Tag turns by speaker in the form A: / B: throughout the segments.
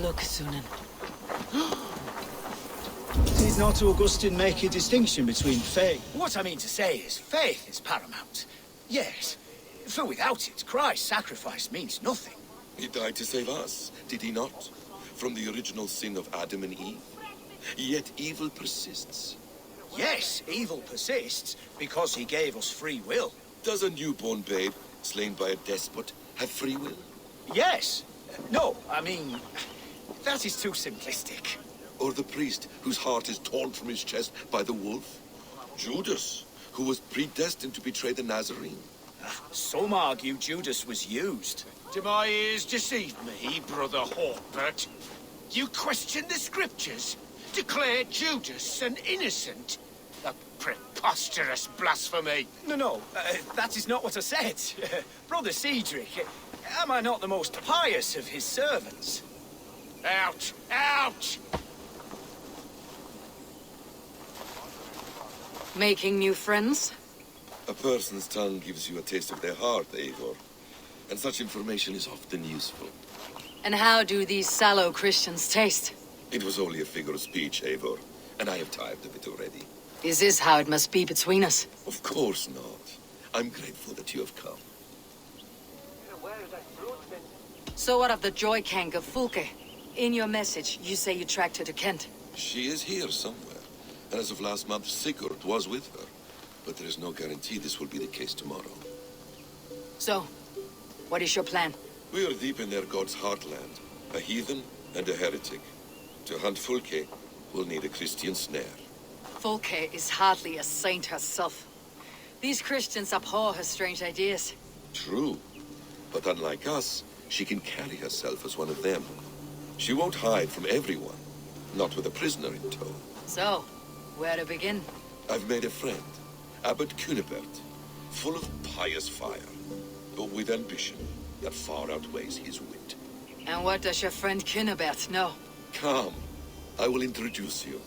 A: look, Sunan.
B: Did not Augustine make a distinction between faith?
C: What I mean to say is, faith is paramount. Yes, for without it, Christ's sacrifice means nothing.
D: He died to save us, did he not? From the original sin of Adam and Eve. Yet evil persists.
C: Yes, evil persists because he gave us free will.
D: Does a newborn babe, slain by a despot, have free will?
C: Yes. No, I mean, that is too simplistic.
D: Or the priest whose heart is torn from his chest by the wolf? Judas, who was predestined to betray the Nazarene?
C: Some argue Judas was used.
E: Do my ears deceive me, Brother Hawkbert? You question the scriptures? Declare Judas an innocent? A preposterous blasphemy!
C: No, that is not what I said. Brother Cedric, am I not the most pious of his servants?
E: Out! Out!
A: Making new friends?
D: A person's tongue gives you a taste of their heart, Eivor. And such information is often useful.
A: And how do these sallow Christians taste?
D: It was only a figure of speech, Eivor, and I have tired of it already.
A: Is this how it must be between us?
D: Of course not. I'm grateful that you have come.
A: So what of the Joy Kank of Fulke? In your message, you say you tracked her to Kent.
D: She is here somewhere, and as of last month, Sigurd was with her. But there is no guarantee this will be the case tomorrow.
A: So, what is your plan?
D: We are deep in their god's heartland, a heathen and a heretic. To hunt Fulke, we'll need a Christian snare.
A: Fulke is hardly a saint herself. These Christians abhor her strange ideas.
D: True, but unlike us, she can carry herself as one of them. She won't hide from everyone, not with a prisoner in tow.
A: So, where to begin?
D: I've made a friend, Abbot Cunibert, full of pious fire, but with ambition that far outweighs his wit.
A: And what does your friend Cunibert know?
D: Come, I will introduce you,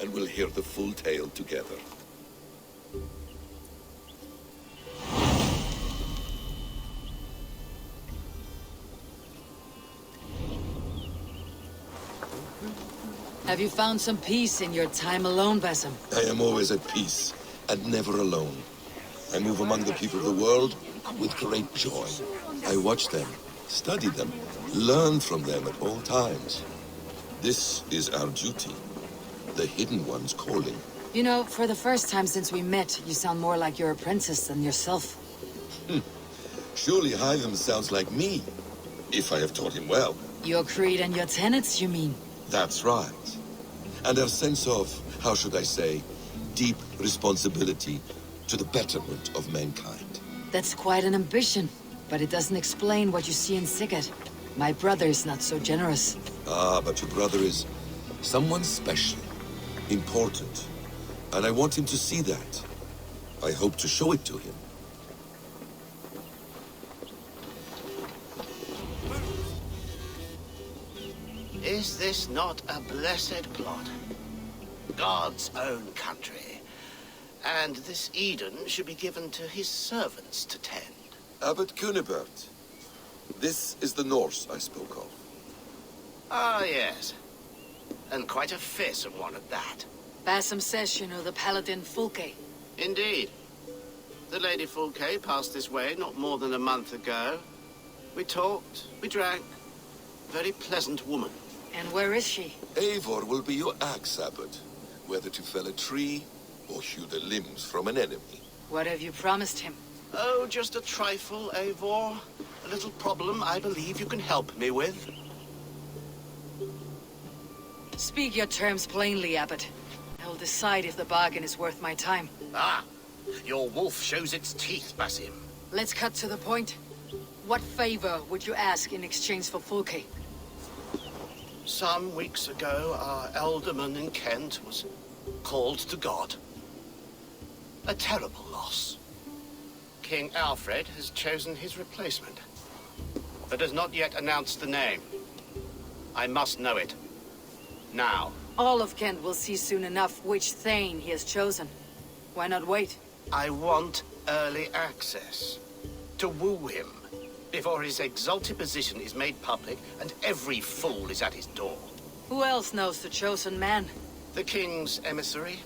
D: and we'll hear the full tale together.
A: Have you found some peace in your time alone, Basim?
D: I am always at peace, and never alone. I move among the people of the world with great joy. I watch them, study them, learn from them at all times. This is our duty, the Hidden One's calling.
A: You know, for the first time since we met, you sound more like your apprentice than yourself.
D: Surely Hytham sounds like me, if I have taught him well.
A: Your creed and your tenets, you mean?
D: That's right. And our sense of, how should I say, deep responsibility to the betterment of mankind.
A: That's quite an ambition, but it doesn't explain what you see in Sigurd. My brother is not so generous.
D: Ah, but your brother is someone special, important, and I want him to see that. I hope to show it to him.
E: Is this not a blessed plot? God's own country. And this Eden should be given to his servants to tend.
D: Abbot Cunibert, this is the Norse I spoke of.
E: Ah, yes. And quite a fearsome one at that.
A: Basim says you know the paladin Fulke.
E: Indeed. The Lady Fulke passed this way not more than a month ago. We talked, we drank. Very pleasant woman.
A: And where is she?
D: Eivor will be your axe, Abbot, whether to fell a tree or hew the limbs from an enemy.
A: What have you promised him?
E: Oh, just a trifle, Eivor. A little problem I believe you can help me with.
A: Speak your terms plainly, Abbot. I will decide if the bargain is worth my time.
E: Ah, your wolf shows its teeth, Basim.
A: Let's cut to the point. What favor would you ask in exchange for Fulke?
E: Some weeks ago, our alderman in Kent was called to God. A terrible loss. King Alfred has chosen his replacement, but has not yet announced the name. I must know it. Now.
A: All of Kent will see soon enough which Thane he has chosen. Why not wait?
E: I want early access. To woo him. before his exalted position is made public and every fool is at his door.
A: Who else knows the chosen man?
E: The king's emissary,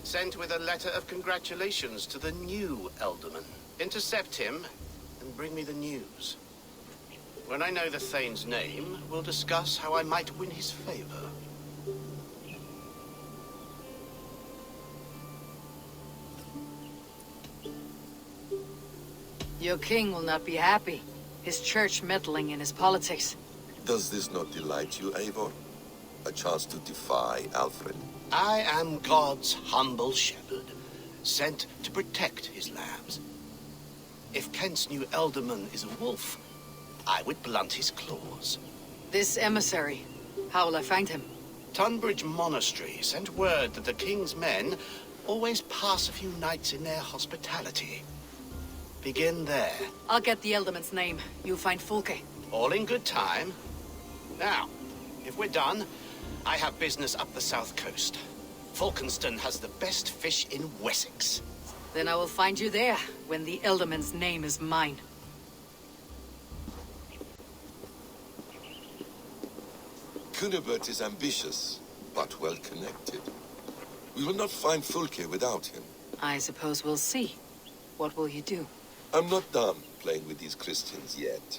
E: sent with a letter of congratulations to the new Elderman. Intercept him and bring me the news. When I know the Thane's name, we'll discuss how I might win his favor.
A: Your king will not be happy. His church meddling in his politics.
D: Does this not delight you, Eivor? A chance to defy Alfred?
E: I am God's humble shepherd, sent to protect his lambs. If Kent's new Elderman is a wolf, I would blunt his claws.
A: This emissary, how will I find him?
E: Tunbridge Monastery sent word that the king's men always pass a few nights in their hospitality. Begin there.
A: I'll get the Elderman's name. You find Fulke.
E: All in good time. Now, if we're done, I have business up the south coast. Falkenston has the best fish in Wessex.
A: Then I will find you there, when the Elderman's name is mine.
D: Cunibert is ambitious, but well-connected. We will not find Fulke without him.
A: I suppose we'll see. What will you do?
D: I'm not done playing with these Christians yet.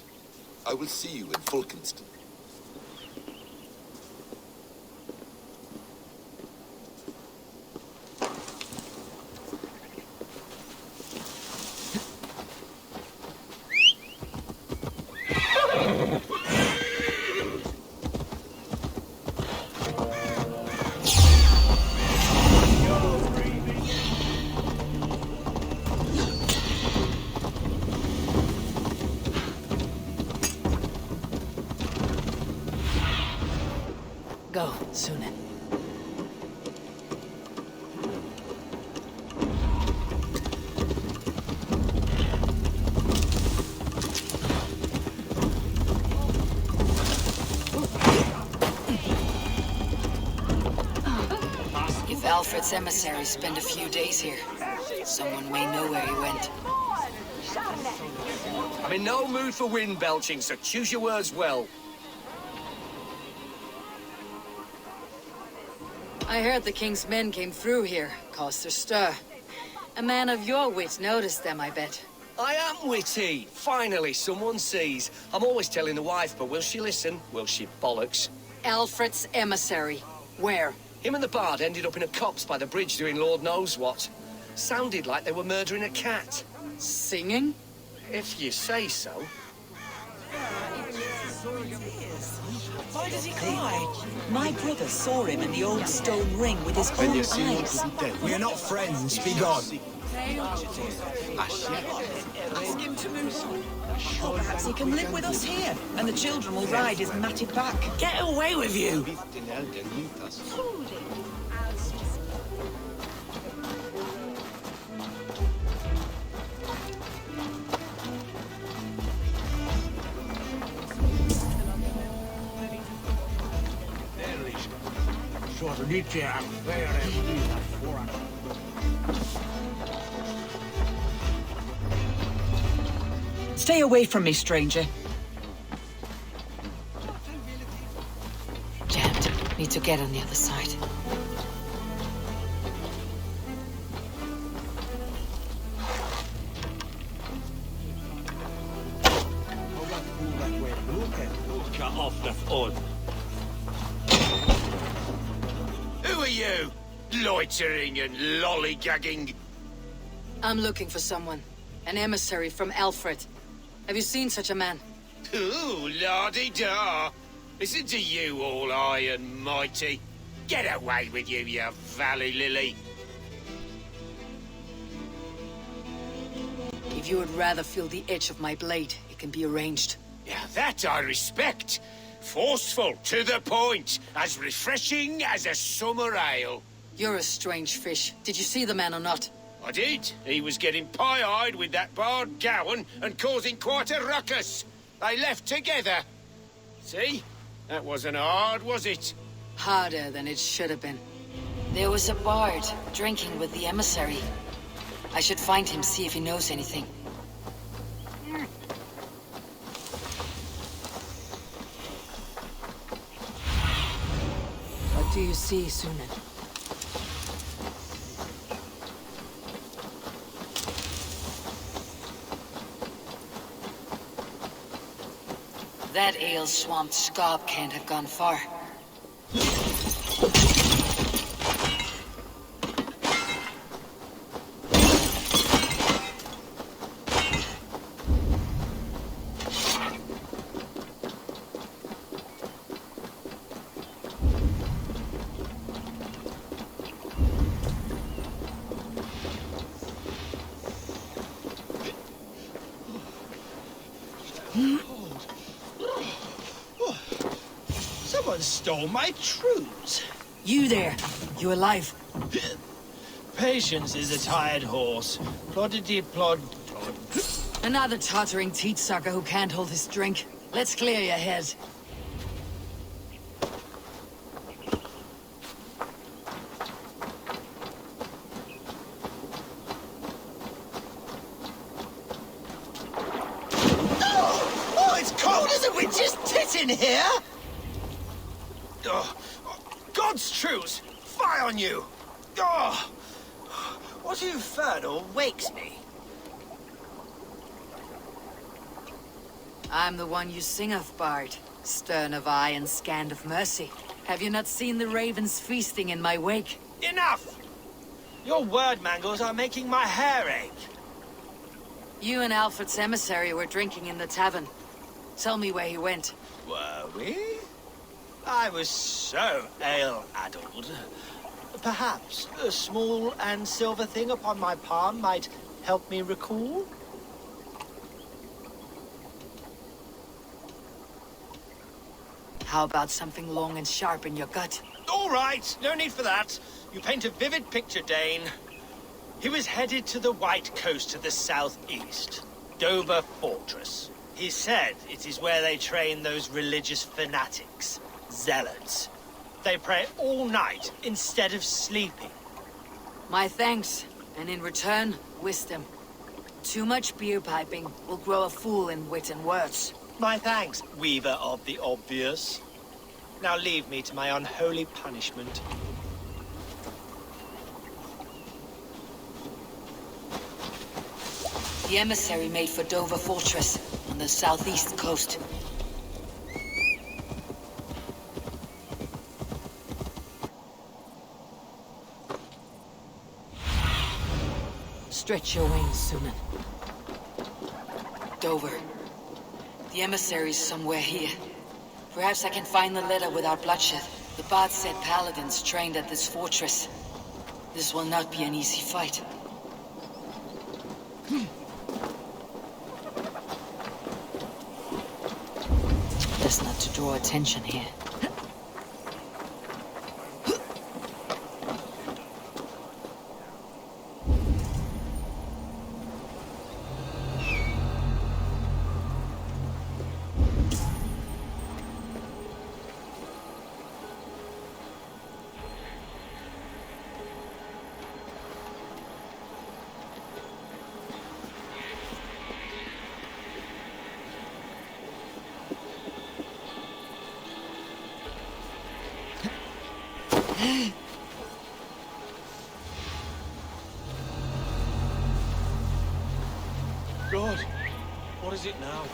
D: I will see you in Falkenston.
A: Go, Sunan. If Alfred's emissaries spend a few days here, someone may know where he went.
F: I'm in no mood for wind belching, so choose your words well.
A: I heard the king's men came through here, caused a stir. A man of your wit noticed them, I bet.
F: I am witty. Finally, someone sees. I'm always telling the wife, but will she listen? Will she bollocks?
A: Alfred's emissary. Where?
F: Him and the bard ended up in a copse by the bridge doing Lord knows what. Sounded like they were murdering a cat.
A: Singing?
F: If you say so.
G: Why does he cry? My brother saw him in the old stone ring with his own eyes.
B: We are not friends. Be gone.
G: Ask him to move on. Or perhaps he can live with us here, and the children will ride his matted back. Get away with you! Stay away from me, stranger.
A: Jammed. Need to get on the other side.
C: Who are you? Loitering and lollygagging.
A: I'm looking for someone. An emissary from Alfred. Have you seen such a man?
C: Ooh, la-di-da. Listen to you, all high and mighty. Get away with you, you valley lily.
A: If you would rather feel the edge of my blade, it can be arranged.
C: Yeah, that I respect. Forceful, to the point, as refreshing as a summer ale.
A: You're a strange fish. Did you see the man or not?
C: I did. He was getting pie-eyed with that bard Gowan and causing quite a ruckus. They left together. See? That wasn't hard, was it?
A: Harder than it should have been. There was a bard drinking with the emissary. I should find him, see if he knows anything. do you see, Sunan? That ale-swamped scab can't have gone far.
B: Someone stole my trews.
A: You there! You alive?
B: Patience is a tired horse. Ploddity plod plod.
A: Another tottering teat sucker who can't hold his drink. Let's clear your head.
B: Oh, it's cold as a witch's tit in here! Oh, God's truce! Fie on you! Oh, what infernal wakes me?
A: I'm the one you sing of, Bard. Stern of eye and scant of mercy. Have you not seen the ravens feasting in my wake?
B: Enough! Your word mangles are making my hair ache.
A: You and Alfred's emissary were drinking in the tavern. Tell me where he went.
B: Were we? I was so ale-addled. Perhaps a small and silver thing upon my palm might help me recall?
A: How about something long and sharp in your gut?
B: All right, no need for that. You paint a vivid picture, Dane. He was headed to the White Coast to the southeast, Dover Fortress. He said it is where they train those religious fanatics, zealots. They pray all night instead of sleeping.
A: My thanks, and in return, wisdom. Too much beer piping will grow a fool in wit and words.
B: My thanks, weaver of the obvious. Now leave me to my unholy punishment.
A: The emissary made for Dover Fortress on the southeast coast. Stretch your wings, Sunan. Dover. The emissary's somewhere here. Perhaps I can find the letter without bloodshed. The bard said paladins trained at this fortress. This will not be an easy fight. Best not to draw attention here.
B: God, what is it now?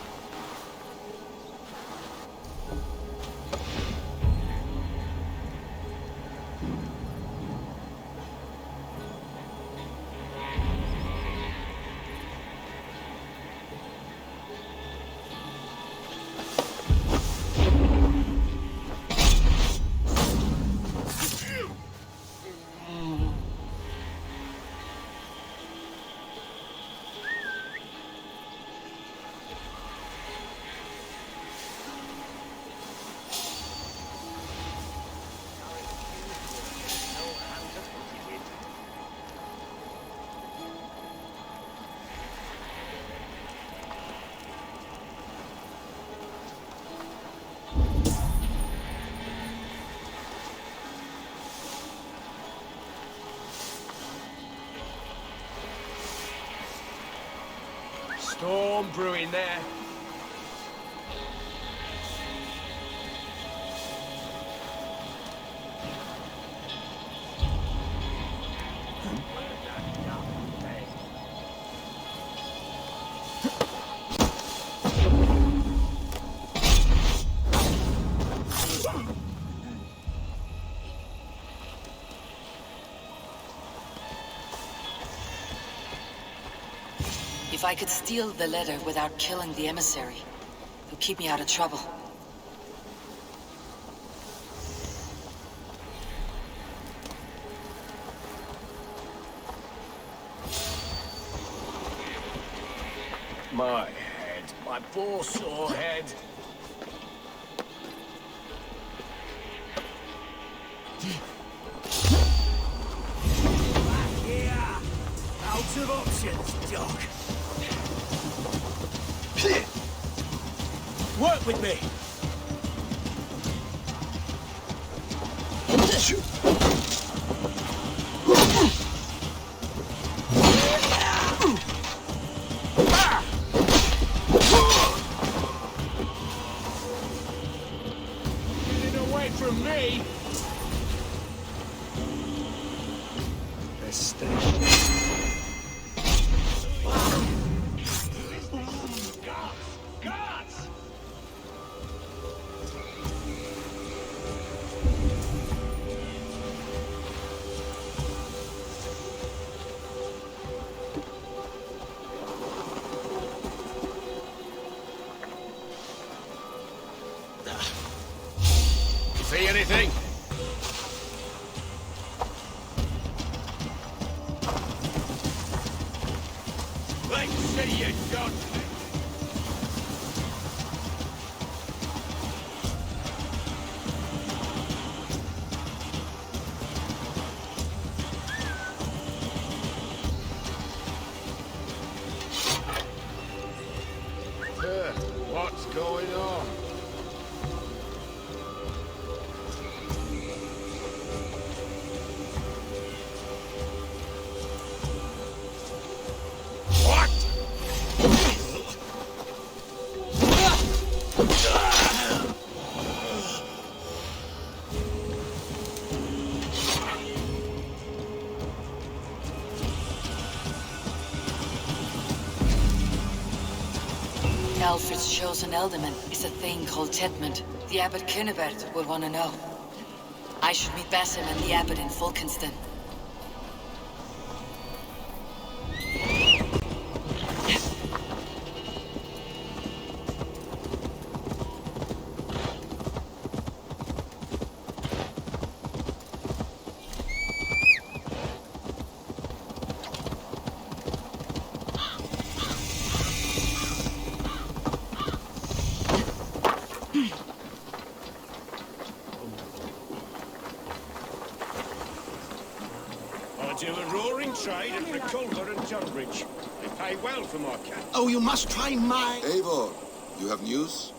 B: Storm brewing there.
A: If I could steal the letter without killing the emissary, it would keep me out of trouble.
F: My head. My poor sore head. Back here! Out of options, dog. Work with me! Getting away from me! Let's stay. See anything? Let's see you done. What's going on?
A: Alfred's chosen ealdorman is a thing called Tedmund. The Abbot Cunibert will want to know. I should meet Basim and the Abbot in Fulkenston.
C: I do a roaring trade at Reculver and Tunbridge. They pay well for my cat.
E: Oh, you must try my...
D: Eivor, you have news?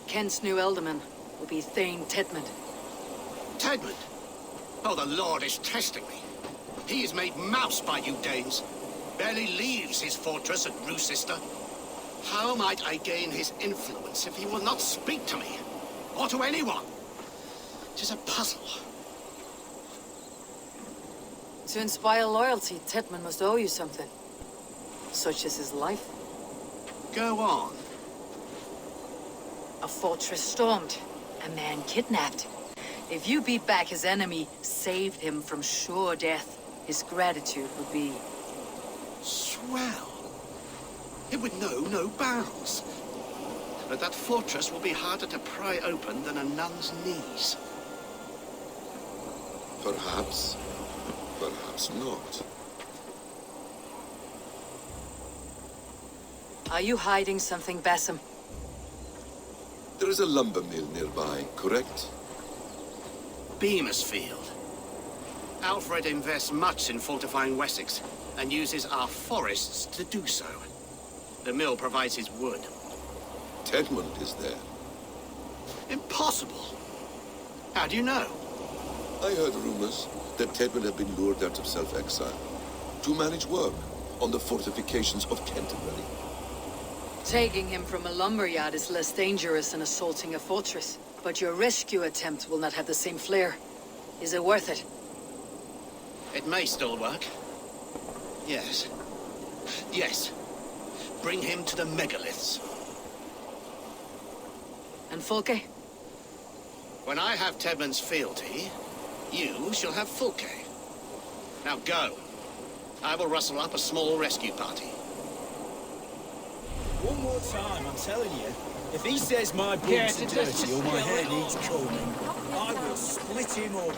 A: Kent's new ealdorman will be Thane Tedmund.
E: Tedmund? Oh, the Lord is testing me. He is made mouse by you Danes. Barely leaves his fortress at Roosister. How might I gain his influence if he will not speak to me? Or to anyone? 'Tis a puzzle.
A: To inspire loyalty, Tedmund must owe you something. Such as his life.
E: Go on.
A: A fortress stormed. A man kidnapped. If you beat back his enemy, saved him from sure death, his gratitude would be...
E: Swell. It would know no bounds. But that fortress will be harder to pry open than a nun's knees.
D: Perhaps. Perhaps not.
A: Are you hiding something, Basim?
D: There is a lumber mill nearby, correct?
E: Beamersfield. Alfred invests much in fortifying Wessex, and uses our forests to do so. The mill provides his wood.
D: Tedmund is there.
E: Impossible! How do you know?
D: I heard rumors that Tedmund had been lured out of self-exile to manage work on the fortifications of Canterbury.
A: Taking him from a lumberyard is less dangerous than assaulting a fortress. But your rescue attempt will not have the same flair. Is it worth it?
E: It may still work. Yes. Yes. Bring him to the megaliths.
A: And Fulke?
E: When I have Tedmund's fealty, you shall have Fulke. Now go. I will rustle up a small rescue party.
H: One more time, I'm telling you. If he says my boots are dirty or my hair needs combing, I will split him up.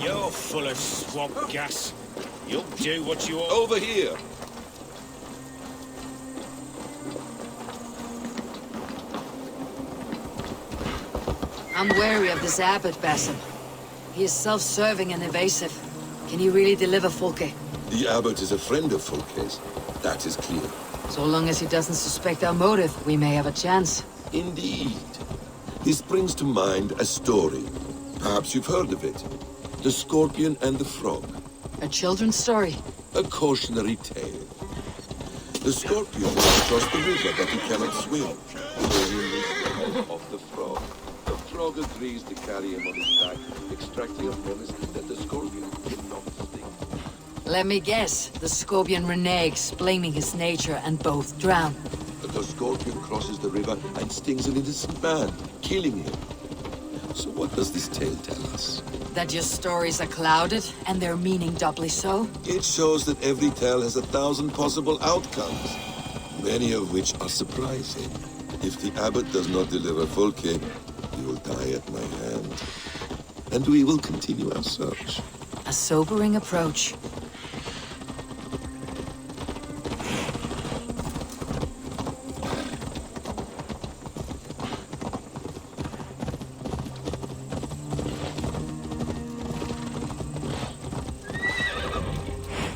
C: You're full of swamp gas. You'll do what you ought.
D: Over here!
A: I'm wary of this abbot, Basim. He is self-serving and evasive. Can he really deliver Folke?
D: The abbot is a friend of Folke's. That is clear.
A: So long as he doesn't suspect our motive, we may have a chance.
D: Indeed. This brings to mind a story. Perhaps you've heard of it. The Scorpion and the Frog.
A: A children's story?
D: A cautionary tale. The Scorpion across the river, but he cannot swim. So he leaves the head of the frog. The frog agrees to carry him on his back, extracting a promise that the Scorpion will not sting.
A: Let me guess. The Scorpion reneges, blaming his nature, and both drown.
D: The Scorpion crosses the river and stings an innocent man, killing him. So what does this tale tell us?
A: That your stories are clouded, and their meaning doubly so?
D: It shows that every tale has 1,000 possible outcomes, many of which are surprising. If the abbot does not deliver Folke, he will die at my hand. And we will continue our search.
A: A sobering approach.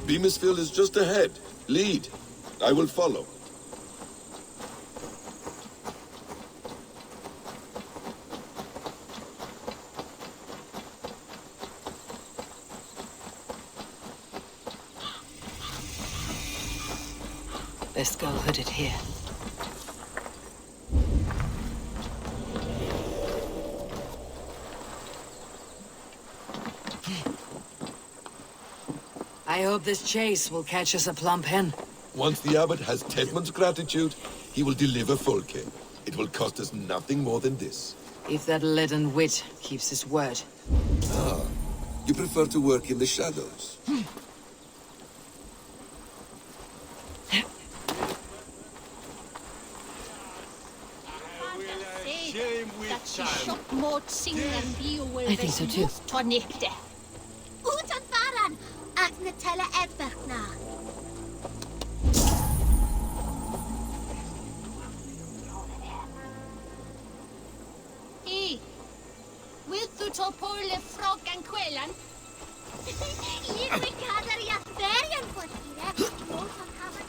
D: Beamisfield is just ahead. Lead. I will follow.
A: Best go hooded here. I hope this chase will catch us a plump hen.
D: Once the abbot has Tedmund's gratitude, he will deliver Folke. It will cost us nothing more than this.
A: If that leaden wit keeps his word.
D: Ah, you prefer to work in the shadows.
A: I think so too.
I: Utan faran, at Natella Edbergna.
J: Hey, will du ta porle frågan kvällen?
I: Liebe kadar jag färgen för det. Utan havan.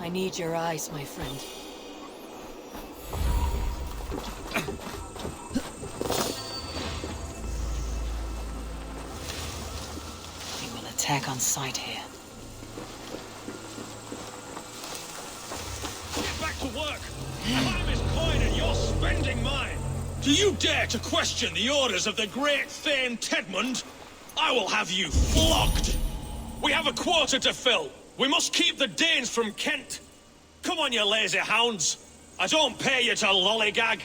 A: I need your eyes, my friend. We will attack on sight here.
K: Get back to work! Time is coin and you're spending mine! Do you dare to question the orders of the great Thane Tedmund? I will have you flogged! We have a quota to fill! We must keep the Danes from Kent! Come on, you lazy hounds! I don't pay you to lollygag!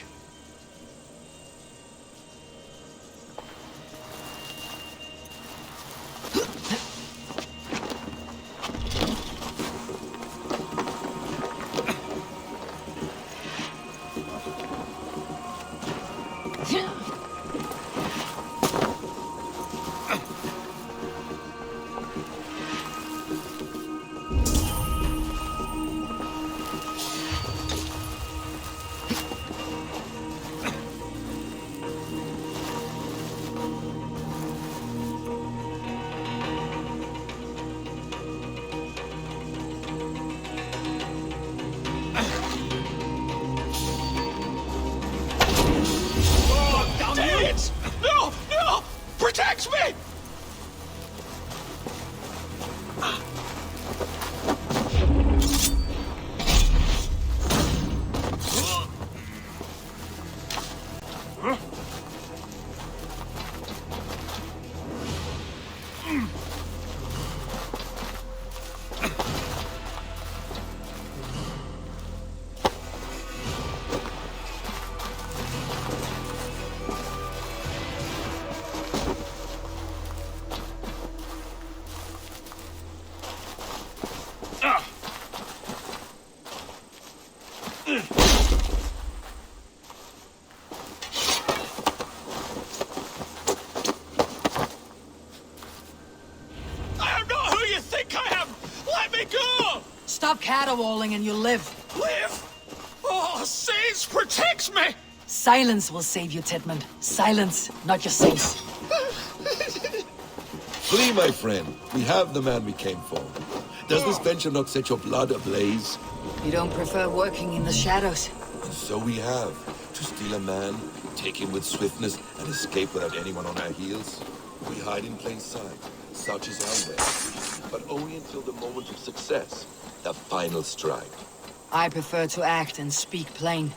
G: shadow walling and you'll live.
K: Live? Oh, Saints, protect me!
G: Silence will save you, Tedmund. Silence, not your saints.
D: Flee, my friend. We have the man we came for. Does this venture not set your blood ablaze?
A: You don't prefer working in the shadows?
D: And so we have. To steal a man, take him with swiftness, and escape without anyone on our heels? We hide in plain sight. Such is our way. But only until the moment of success. The final strike.
A: I prefer to act and speak plain.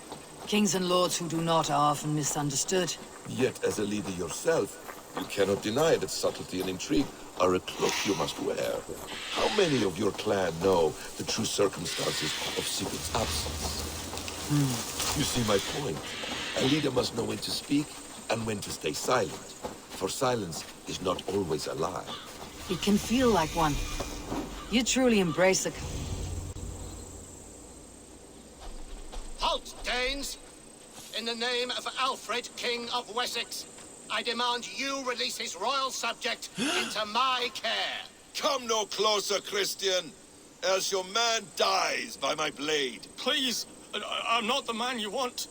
A: Kings and lords who do not are often misunderstood.
D: Yet, as a leader yourself, you cannot deny that subtlety and intrigue are a cloak you must wear. How many of your clan know the true circumstances of Sigurd's absence? You see my point. A leader must know when to speak and when to stay silent. For silence is not always a lie.
A: It can feel like one. You truly embrace the...
E: Halt, Danes! In the name of Alfred, King of Wessex, I demand you release his royal subject into my care.
D: Come no closer, Christian, else your man dies by my blade.
K: Please, I'm not the man you want.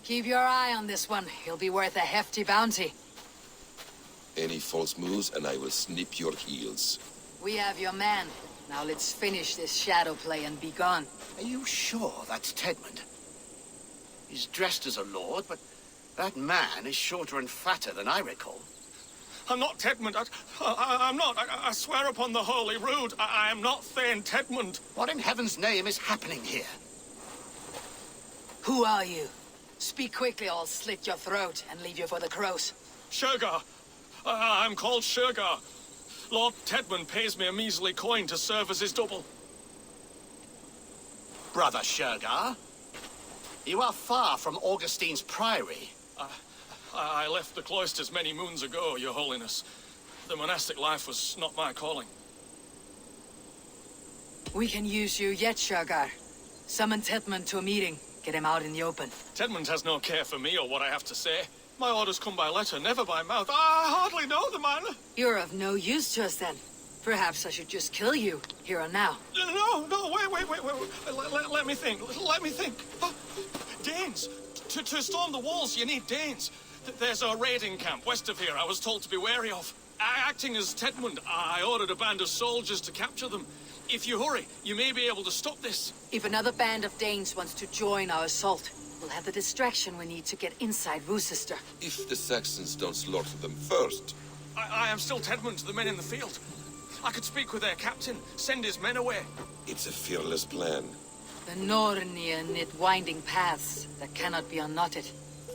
A: Keep your eye on this one. He'll be worth a hefty bounty.
D: Any false moves and I will snip your heels.
A: We have your man. Now let's finish this shadow play and be gone.
E: Are you sure that's Tedmund? He's dressed as a lord, but that man is shorter and fatter than I recall.
K: I'm not Tedmund. I'm not. I swear upon the Holy Rood, I am not Thane Tedmund.
E: What in heaven's name is happening here?
A: Who are you? Speak quickly or I'll slit your throat and leave you for the crows.
K: Shergar. I'm called Shergar. Lord Tedmund pays me a measly coin to serve as his double.
E: Brother Shergar, you are far from Augustine's priory.
K: I left the cloisters many moons ago, Your Holiness. The monastic life was not my calling.
A: We can use you yet, Shergar. Summon Tedmund to a meeting. Get him out in the open.
K: Tedmund has no care for me or what I have to say. My orders come by letter, never by mouth. I hardly know the man.
A: You're of no use to us then. Perhaps I should just kill you, here and now.
K: No, wait. Let me think. Danes. To storm the walls, you need Danes. There's a raiding camp west of here I was told to be wary of. Acting as Tedmund, I ordered a band of soldiers to capture them. If you hurry, you may be able to stop this.
A: If another band of Danes wants to join our assault, we'll have the distraction we need to get inside Rochester.
D: If the Saxons don't slaughter them first.
K: I am still Tedmund to the men in the field. I could speak with their captain, send his men away.
D: It's a fearless plan.
A: The Nornir knit winding paths that cannot be unknotted.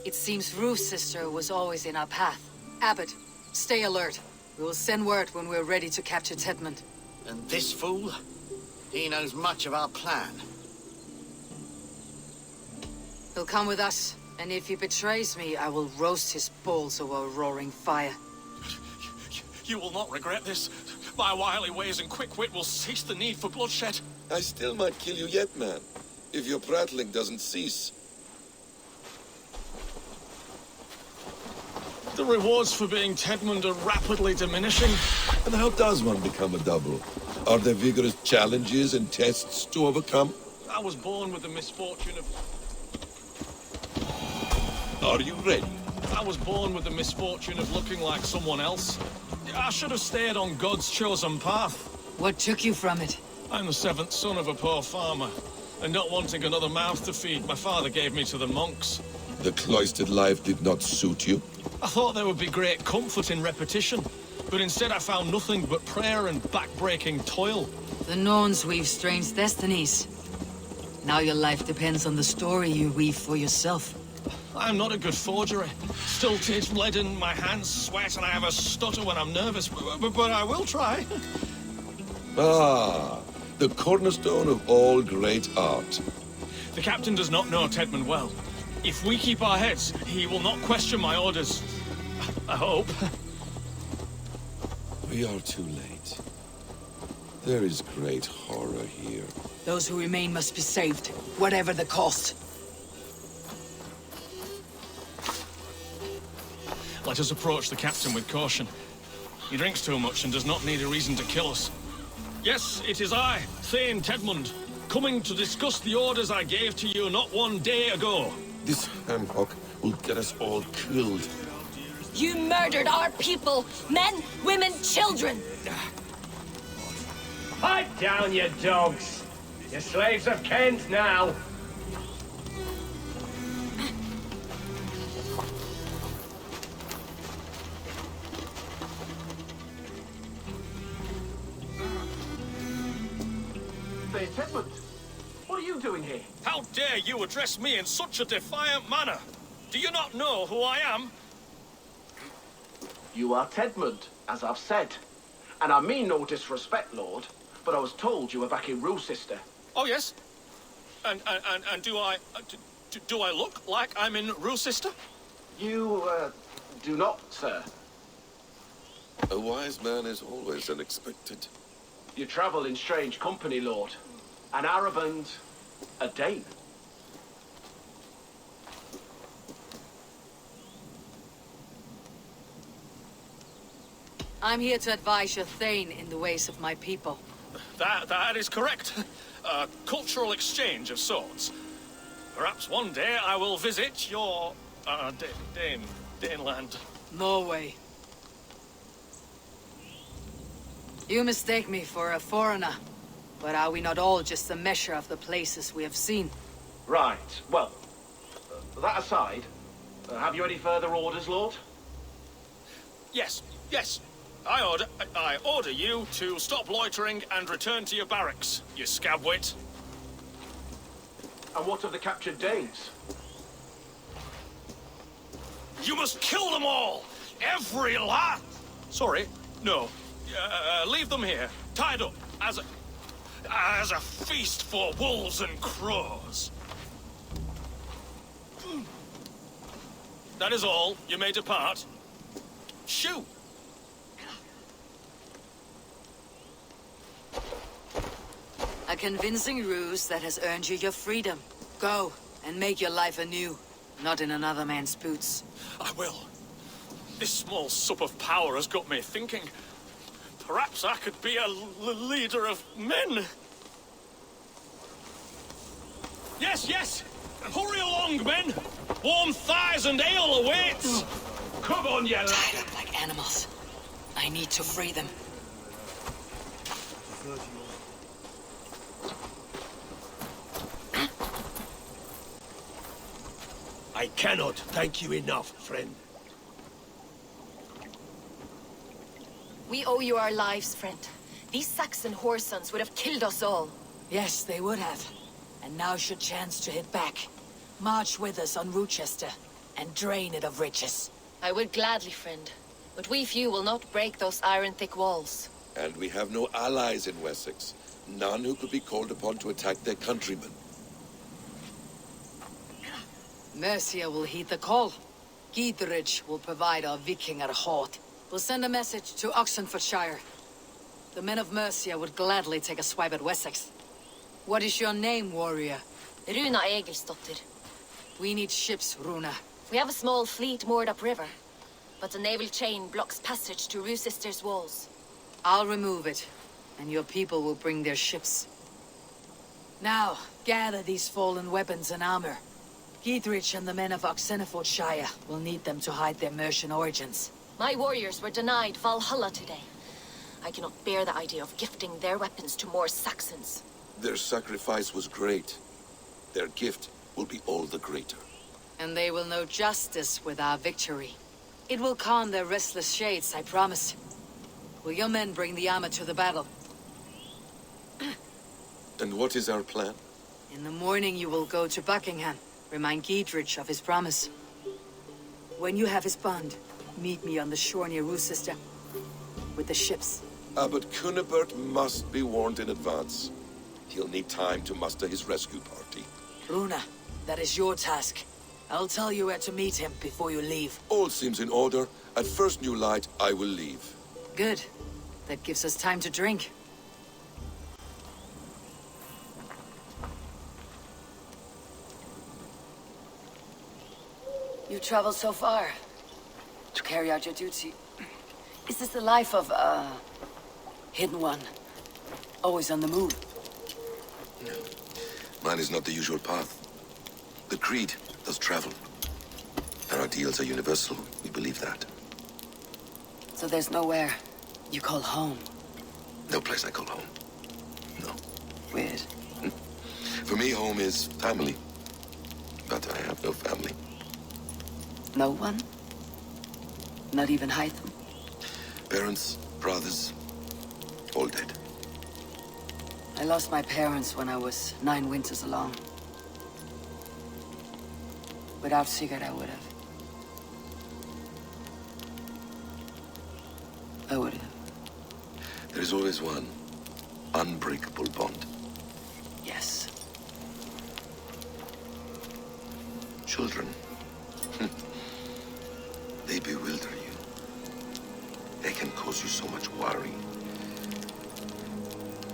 A: It seems Rochester was always in our path. Abbot, stay alert. We will send word when we're ready to capture Tedmund.
E: And this fool? He knows much of our plan.
A: He'll come with us, and if he betrays me, I will roast his balls over a roaring fire.
K: You will not regret this. My wily ways and quick wit will cease the need for bloodshed.
D: I still might kill you yet, man, if your prattling doesn't cease.
K: The rewards for being Tedmund are rapidly diminishing.
D: And how does one become a double? Are there vigorous challenges and tests to overcome?
K: I was born with the misfortune of...
D: Are you ready?
K: I was born with the misfortune of looking like someone else. I should have stayed on God's chosen path.
A: What took you from it?
K: I'm the seventh son of a poor farmer, and not wanting another mouth to feed, my father gave me to the monks.
D: The cloistered life did not suit you?
K: I thought there would be great comfort in repetition, but instead I found nothing but prayer and back-breaking toil.
A: The Norns weave strange destinies. Now your life depends on the story you weave for yourself.
K: I'm not a good forger. Still taste leaden, my hands sweat, and I have a stutter when I'm nervous, but I will try.
D: Ah, the cornerstone of all great art.
K: The captain does not know Tedmund well. If we keep our heads, he will not question my orders. I hope.
D: We are too late. There is great horror here.
A: Those who remain must be saved, whatever the cost.
K: Let us approach the captain with caution. He drinks too much and does not need a reason to kill us. Yes, it is I, Thane Tedmund, coming to discuss the orders I gave to you not one day ago.
D: This ham-hock will get us all killed.
J: You murdered our people! Men, women, children!
C: Pipe down, you dogs! You're slaves of Kent now!
E: Thane Tedmund, what are you doing here?
K: How dare you address me in such a defiant manner? Do you not know who I am?
E: You are Tedmund, as I've said. And I mean no disrespect, Lord, but I was told you were back in Rochester.
K: Oh, yes? And do I look like I'm in Rochester?
E: You, do not, sir.
D: A wise man is always unexpected.
E: You travel in strange company, Lord. An Arab and a Dane.
A: I'm here to advise your Thane in the ways of my people.
K: That is correct. A cultural exchange of sorts. Perhaps one day I will visit your, Daneland.
A: Norway. You mistake me for a foreigner, but are we not all just a measure of the places we have seen?
E: Right. Well, that aside, have you any further orders, Lord?
K: Yes. I order you to stop loitering and return to your barracks, you scabwit.
E: And what of the captured Danes?
K: You must kill them all! Every last... Sorry, no. Leave them here, tied up, as a feast for wolves and crows. That is all. You may depart. Shoot!
A: A convincing ruse that has earned you your freedom. Go, and make your life anew, not in another man's boots.
K: I will. This small sup of power has got me thinking. Perhaps I could be a leader of men. Yes! Hurry along, men! Warm thighs and ale awaits!
C: Come on, you lad!
A: Tied up like animals. I need to free them.
C: I cannot thank you enough, friend.
J: We owe you our lives, friend. These Saxon whoresons would have killed us all.
A: Yes, they would have. And now's your chance to hit back. March with us on Rochester, and drain it of riches.
J: I would gladly, friend. But we few will not break those iron-thick walls.
D: And we have no allies in Wessex. None who could be called upon to attack their countrymen.
A: Mercia will heed the call. Gidrich will provide our Vikingar halt. We'll send a message to Oxenfordshire. The men of Mercia would gladly take a swipe at Wessex. What is your name, warrior?
J: Runa Egilsdottir.
A: We need ships, Runa.
J: We have a small fleet moored upriver, but the naval chain blocks passage to Rochester's walls.
A: I'll remove it, and your people will bring their ships. Now, gather these fallen weapons and armor. Gidrich and the men of Oxenfordshire will need them to hide their Mercian origins.
J: My warriors were denied Valhalla today. I cannot bear the idea of gifting their weapons to more Saxons.
D: Their sacrifice was great. Their gift will be all the greater.
A: And they will know justice with our victory. It will calm their restless shades, I promise. Will your men bring the armor to the battle?
D: And what is our plan?
A: In the morning you will go to Buckingham. Remind Gidrich of his promise. When you have his bond, meet me on the shore near Rochester. With the ships.
D: But Cunibert must be warned in advance. He'll need time to muster his rescue party.
A: Runa, that is your task. I'll tell you where to meet him before you leave.
D: All seems in order. At first new light, I will leave.
A: Good. That gives us time to drink. You traveled so far to carry out your duty. Is this the life of a hidden one? Always on the move?
D: No. Mine is not the usual path. The creed does travel. Our ideals are universal. We believe that.
A: So there's nowhere you call home?
D: No place I call home. No.
A: Weird.
D: For me, home is family. But I have no family.
A: No one? Not even Hytham?
D: Parents, brothers, all dead.
A: I lost my parents when I was 9 winters along. Without Sigurd, I would have. I would have.
D: There is always one unbreakable bond.
A: Yes.
D: Children. They bewilder you. They can cause you so much worry.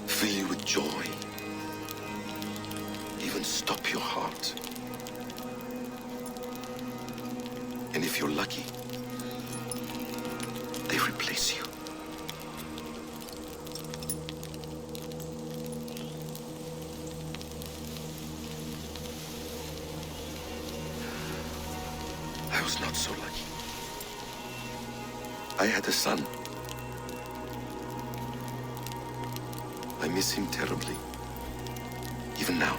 D: Fill you with joy. Even stop your heart. And if you're lucky, they replace you. I was not so lucky. I had a son. I miss him terribly. Even now.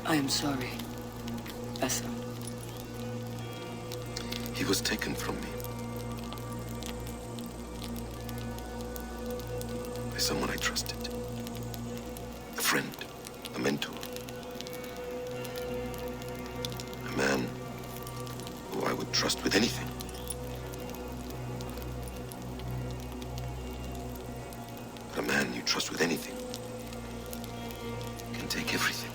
A: I am sorry, Essa.
D: He was taken from me. By someone I trusted. A friend, a mentor. A man who I would trust with anything. But a man you trust with anything can take everything.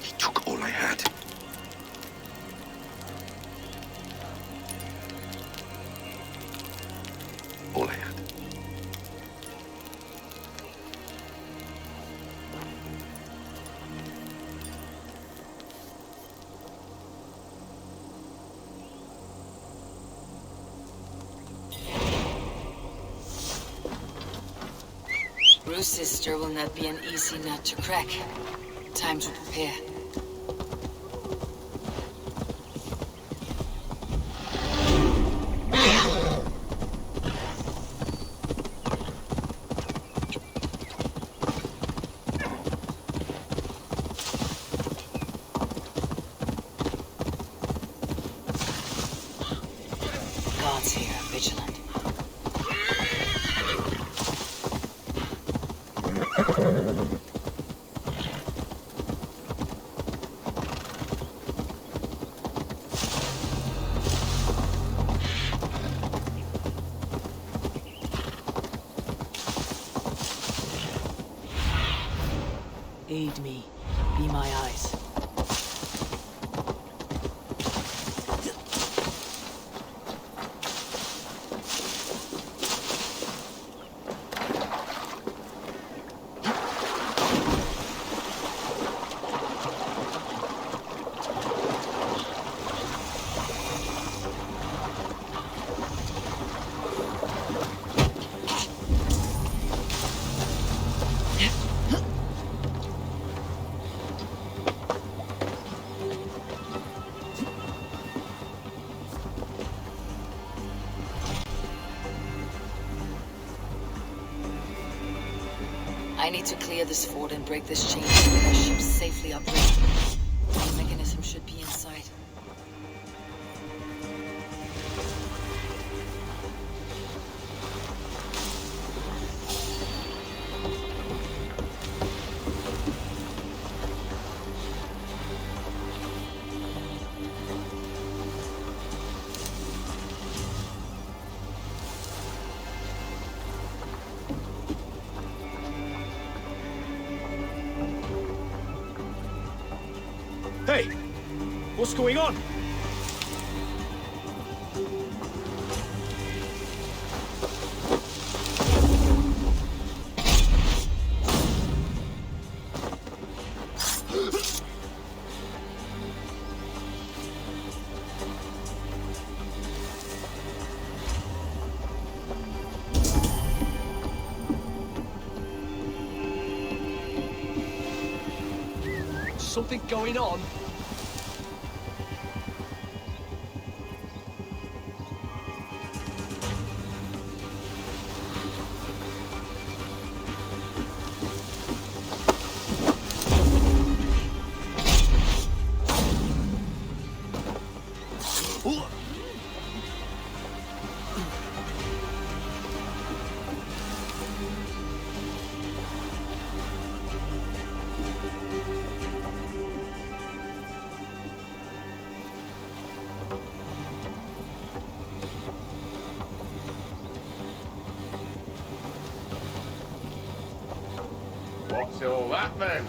D: He took all I had. All I had.
A: Ruth's sister will not be an easy nut to crack. Time to prepare. Gods here are vigilant. Aid me. Be my eyes. I need to clear this fort and break this chain so that our ship's safely upright. The mechanism should be inside.
K: Hey! What's going on?
F: something going on?
C: What's all that, then?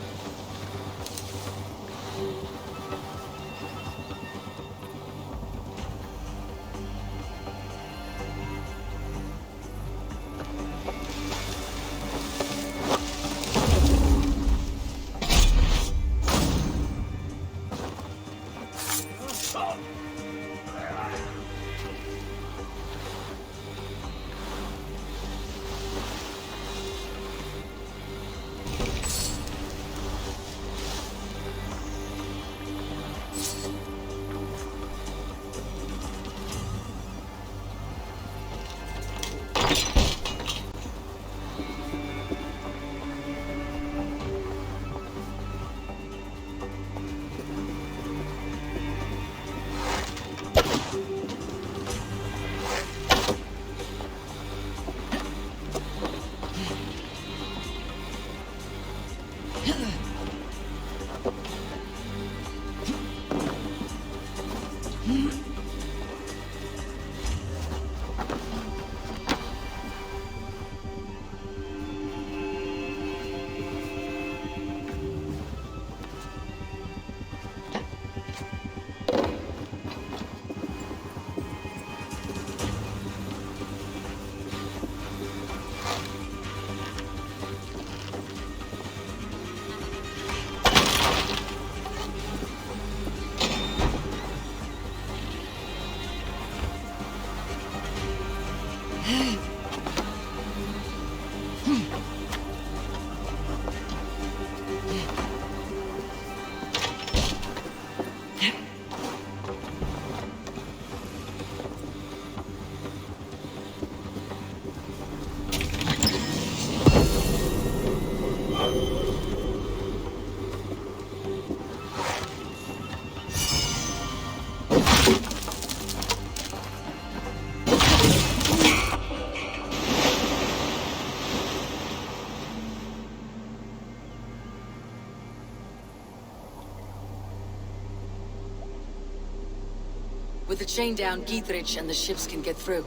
A: With the chain down, Gietrich and the ships can get through.